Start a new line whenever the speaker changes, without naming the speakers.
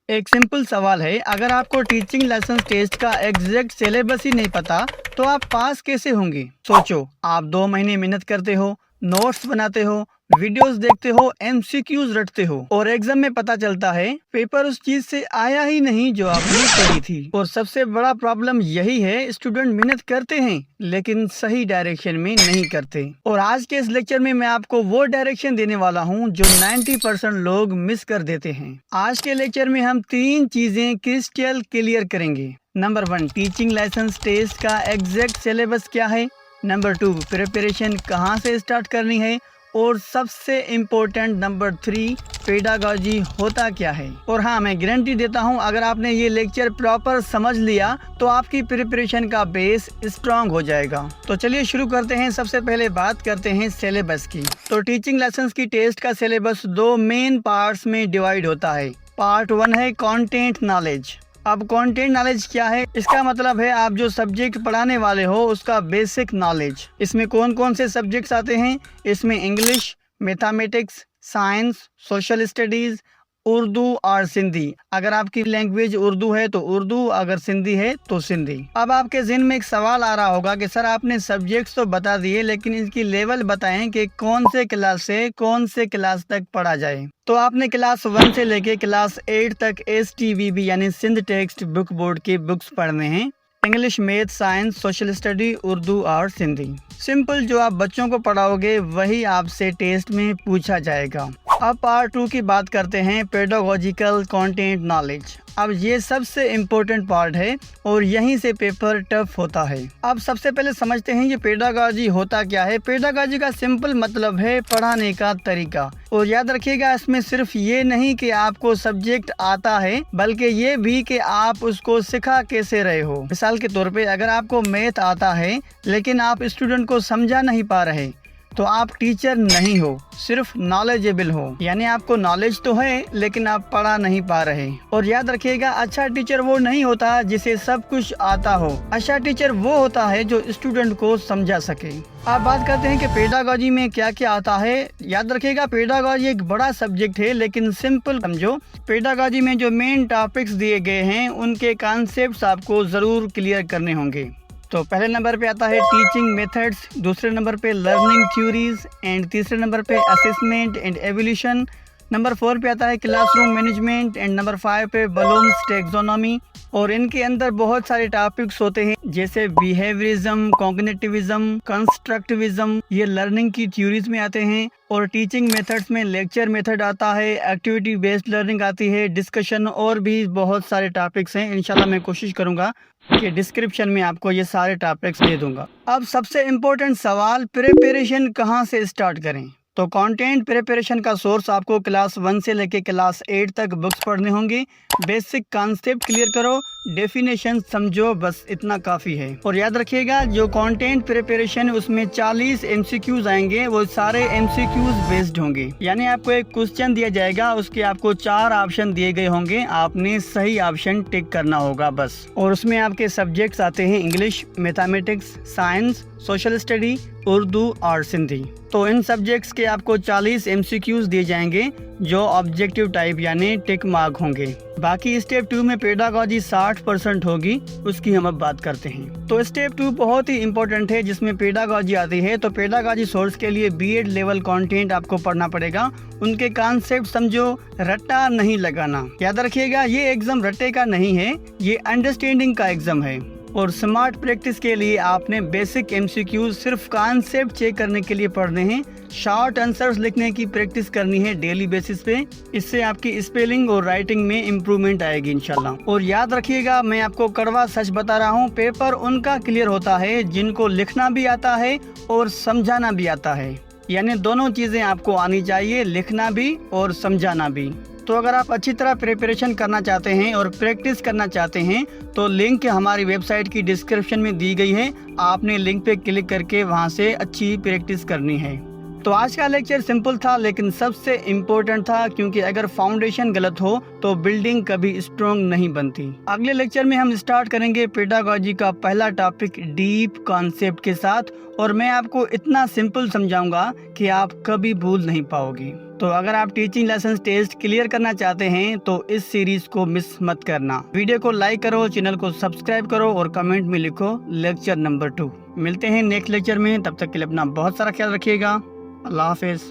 एक सिंपल सवाल है, अगर आपको टीचिंग लाइसेंस टेस्ट का एग्जैक्ट सिलेबस ही नहीं पता तो आप पास कैसे होंगे? सोचो, आप 2 महीने मेहनत करते हो, नोट्स बनाते हो, वीडियोस देखते हो, एमसीक्यूज रटते हो और एग्जाम में पता चलता है पेपर उस चीज से आया ही नहीं जो आपने पढ़ी थी। और सबसे बड़ा प्रॉब्लम यही है, स्टूडेंट मेहनत करते हैं लेकिन सही डायरेक्शन में नहीं करते। और आज के इस लेक्चर में मैं आपको वो डायरेक्शन देने वाला हूँ जो 90% लोग मिस कर देते हैं। आज के लेक्चर में हम 3 चीजें क्रिस्टल क्लियर करेंगे। नंबर 1, टीचिंग लाइसेंस टेस्ट का एग्जैक्ट सिलेबस क्या है। नंबर 2, प्रिपरेशन कहाँ से स्टार्ट करनी है। और सबसे इम्पोर्टेंट नंबर 3, पेडागॉजी होता क्या है। और हाँ, मैं गारंटी देता हूँ अगर आपने ये लेक्चर प्रॉपर समझ लिया तो आपकी प्रिपरेशन का बेस स्ट्रांग हो जाएगा। तो चलिए शुरू करते हैं। सबसे पहले बात करते हैं सिलेबस की। तो टीचिंग लाइसेंस की टेस्ट का सिलेबस 2 मेन पार्ट्स में डिवाइड होता है। पार्ट 1 है कंटेंट नॉलेज। अब कंटेंट नॉलेज क्या है? इसका मतलब है आप जो सब्जेक्ट पढ़ाने वाले हो उसका बेसिक नॉलेज। इसमें कौन कौन से सब्जेक्ट्स आते हैं? इसमें English, mathematics, science, social studies, Urdu और सिंधी। अगर आपकी लैंग्वेज उर्दू है तो उर्दू, अगर सिंधी है तो सिंधी। अब आपके ज़हन में एक सवाल आ रहा होगा कि सर आपने सब्जेक्ट्स तो बता दिए लेकिन इसकी लेवल बताएं कि कौन से क्लास से कौन से क्लास तक पढ़ा जाए। तो आपने क्लास 1 से लेके क्लास 8 तक STBB यानी सिंध टेक्स्ट बुक बोर्ड की बुक्स पढ़ने हैं। English, math, science, social study, Urdu और सिंधी। सिंपल जो आप बच्चों को पढ़ाओगे वही आपसे टेस्ट में पूछा जाएगा। अब पार्ट 2 की बात करते हैं, पेडागोजिकल कंटेंट नॉलेज। अब ये सबसे इम्पोर्टेंट पार्ट है और यहीं से पेपर टफ होता है। अब सबसे पहले समझते हैं ये पेडागॉजी होता क्या है। पेडागॉजी का सिंपल मतलब है पढ़ाने का तरीका। और याद रखिएगा, इसमें सिर्फ ये नहीं कि आपको सब्जेक्ट आता है बल्कि ये भी कि आप उसको सिखा कैसे रहे हो। मिसाल के तौर पे अगर आपको मैथ आता है लेकिन आप स्टूडेंट को समझा नहीं पा रहे तो आप टीचर नहीं हो, सिर्फ नॉलेजेबल हो। यानी आपको नॉलेज तो है लेकिन आप पढ़ा नहीं पा रहे। और याद रखिएगा, अच्छा टीचर वो नहीं होता जिसे सब कुछ आता हो। अच्छा टीचर वो होता है जो स्टूडेंट को समझा सके। अब बात करते हैं कि पेडागॉजी में क्या क्या आता है। याद रखिएगा, पेडागॉजी एक बड़ा सब्जेक्ट है लेकिन सिंपल समझो। पेडागॉजी में जो मेन टॉपिक्स दिए गए हैं उनके कॉन्सेप्ट्स आपको जरूर क्लियर करने होंगे। तो पहले नंबर पे आता है टीचिंग मेथड्स, दूसरे नंबर पे लर्निंग थ्योरीज एंड तीसरे नंबर पे असेसमेंट एंड एवोल्यूशन। नंबर 4 पे आता है क्लासरूम मैनेजमेंट एंड नंबर 5 पे ब्लूम्स टैक्सोनॉमी। और इनके अंदर बहुत सारे टॉपिक्स होते हैं जैसे बिहेवियरिज्म, कॉग्निटिविज्म, कंस्ट्रक्टिविज्म। ये लर्निंग की थ्योरीज में आते हैं। और टीचिंग मेथड्स में लेक्चर मेथड आता है, एक्टिविटी बेस्ड लर्निंग आती है, डिस्कशन और भी बहुत सारे टॉपिक्स हैं। इंशाल्लाह मैं कोशिश करूंगा कि डिस्क्रिप्शन में आपको ये सारे टॉपिक्स दे दूंगा। अब सबसे इम्पोर्टेंट सवाल, प्रिपरेशन कहाँ से स्टार्ट करें? तो कंटेंट प्रिपरेशन का सोर्स आपको क्लास 1 से लेके क्लास 8 तक बुक्स पढ़ने होंगे। बेसिक कॉन्सेप्ट क्लियर करो, डेफिनेशन समझो, बस इतना काफ़ी है। और याद रखिएगा, जो कंटेंट प्रिपरेशन उसमें 40 MCQs आएंगे, वो सारे MCQs बेस्ड होंगे। यानी आपको एक क्वेश्चन दिया जाएगा, उसके आपको 4 ऑप्शन दिए गए होंगे, आपने सही ऑप्शन टिक करना होगा बस। और उसमें आपके सब्जेक्ट्स आते हैं English, mathematics, science, social study, Urdu और सिंधी। तो इन सब्जेक्ट्स के आपको 40 MCQs दिए जाएंगे जो ऑब्जेक्टिव टाइप यानी टिक मार्क होंगे। बाकी स्टेप 2 में पेडागॉजी 60% होगी, उसकी हम अब बात करते हैं। तो स्टेप 2 बहुत ही इंपॉर्टेंट है जिसमें पेडागॉजी आती है। तो पेडागॉजी सोर्स के लिए BEd लेवल कंटेंट आपको पढ़ना पड़ेगा। उनके कॉन्सेप्ट समझो, रट्टा नहीं लगाना। याद रखिएगा, ये एग्जाम रट्टे का नहीं है, ये अंडरस्टैंडिंग का एग्जाम है। और स्मार्ट प्रैक्टिस के लिए आपने बेसिक MCQs सिर्फ कॉन्सेप्ट चेक करने के लिए पढ़ने हैं। शॉर्ट आंसर्स लिखने की प्रैक्टिस करनी है डेली बेसिस पे। इससे आपकी स्पेलिंग और राइटिंग में इम्प्रूवमेंट आएगी इंशाल्लाह। और याद रखिएगा, मैं आपको कड़वा सच बता रहा हूँ, पेपर उनका क्लियर होता है जिनको लिखना भी आता है और समझाना भी आता है। यानी दोनों चीज़ें आपको आनी चाहिए, लिखना भी और समझाना भी। तो अगर आप अच्छी तरह प्रिपरेशन करना चाहते हैं और प्रैक्टिस करना चाहते हैं तो लिंक हमारी वेबसाइट की डिस्क्रिप्शन में दी गई है। आपने लिंक पे क्लिक करके वहां से अच्छी प्रैक्टिस करनी है। तो आज का लेक्चर सिंपल था लेकिन सबसे इम्पोर्टेंट था, क्योंकि अगर फाउंडेशन गलत हो तो बिल्डिंग कभी स्ट्रॉन्ग नहीं बनती। अगले लेक्चर में हम स्टार्ट करेंगे पेडागॉजी का पहला टॉपिक डीप कॉन्सेप्ट के साथ, और मैं आपको इतना सिंपल समझाऊंगा कि आप कभी भूल नहीं पाओगे। तो अगर आप टीचिंग लाइसेंस टेस्ट क्लियर करना चाहते हैं तो इस सीरीज को मिस मत करना। वीडियो को लाइक करो, चैनल को सब्सक्राइब करो और कमेंट में लिखो लेक्चर नंबर 2। मिलते हैं नेक्स्ट लेक्चर में, तब तक के लिए अपना बहुत सारा ख्याल रखिएगा। अल्लाह हाफिज।